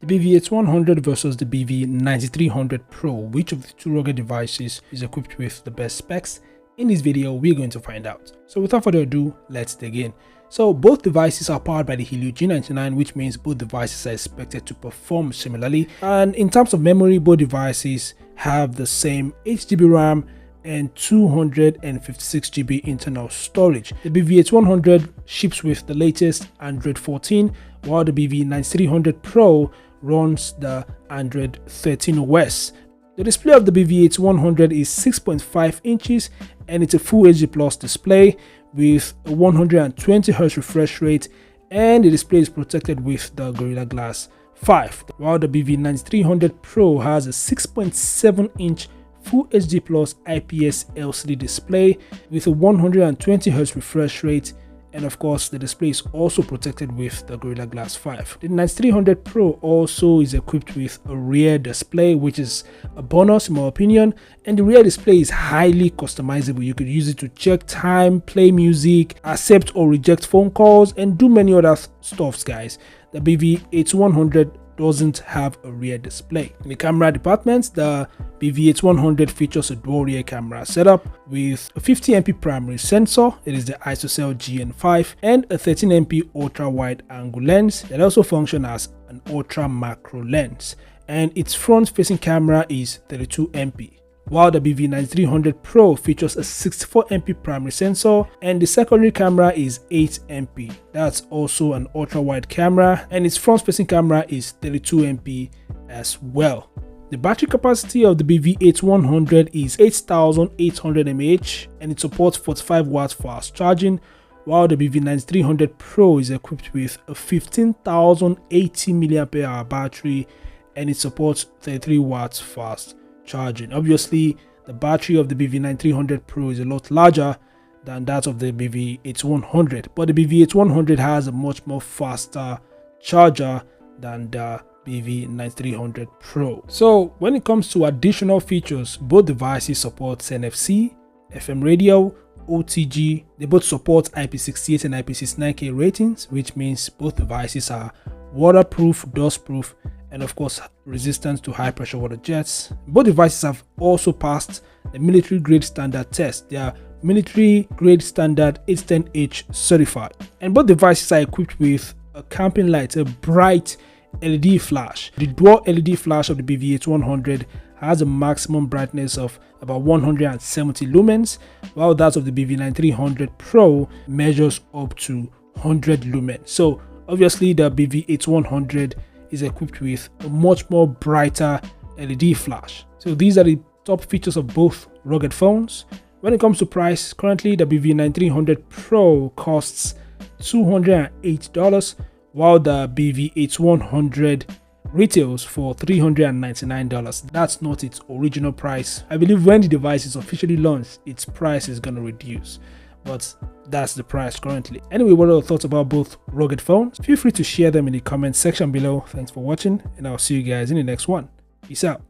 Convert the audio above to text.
The BV8100 versus the BV9300 Pro. Which of the two rugged devices is equipped with the best specs? In this video, we're going to find out. So without further ado, let's dig in. So both devices are powered by the Helio G99, which means both devices are expected to perform similarly. And in terms of memory, both devices have the same 8GB RAM and 256GB internal storage. The BV8100 ships with the latest Android 14, while the BV9300 Pro runs the Android 13 OS. The display of the BV8100 is 6.5 inches and it's a Full HD Plus display with a 120Hz refresh rate, and the display is protected with the Gorilla Glass 5, while the BV9300 Pro has a 6.7 inch Full HD Plus IPS LCD display with a 120Hz refresh rate, and of course the display is also protected with the Gorilla Glass 5. The 9300 Pro also is equipped with a rear display, which is a bonus in my opinion, and the rear display is highly customizable. You could use it to check time, play music, accept or reject phone calls, and do many other stuffs, guys. The BV8100 doesn't have a rear display. In the camera department, the BV8100 features a dual rear camera setup with a 50MP primary sensor, it is the ISOCELL GN5, and a 13MP ultra wide angle lens that also functions as an ultra macro lens, and its front facing camera is 32MP. While the BV9300 Pro features a 64MP primary sensor and the secondary camera is 8MP. That's also an ultra wide camera, and its front facing camera is 32MP as well. The battery capacity of the BV8100 is 8800 mAh and it supports 45 watts fast charging, while the BV9300 Pro is equipped with a 15,080 mAh battery and it supports 33 watts fast charging. Obviously, the battery of the BV9300 Pro is a lot larger than that of the BV8100, but the BV8100 has a much more faster charger than the BV9300 Pro. So when it comes to additional features, both devices support NFC, FM radio, OTG. They both support IP68 and IP69K ratings, which means both devices are waterproof, dustproof, and of course resistant to high pressure water jets. Both devices have also passed the military grade standard test. They are military grade standard 810H certified, and both devices are equipped with a camping light, a bright LED flash. The dual LED flash of the BV8100 has a maximum brightness of about 170 lumens, while that of the BV9300 Pro measures up to 100 lumens. So obviously the BV8100 is equipped with a much more brighter LED flash. So these are the top features of both rugged phones. When it comes to price, currently the BV9300 Pro costs $208, while the BV8100 retails for $399. That's not its original price. I believe when the device is officially launched, its price is going to reduce, but that's the price currently. Anyway, what are your thoughts about both rugged phones? Feel free to share them in the comment section below. Thanks for watching, and I'll see you guys in the next one. Peace out.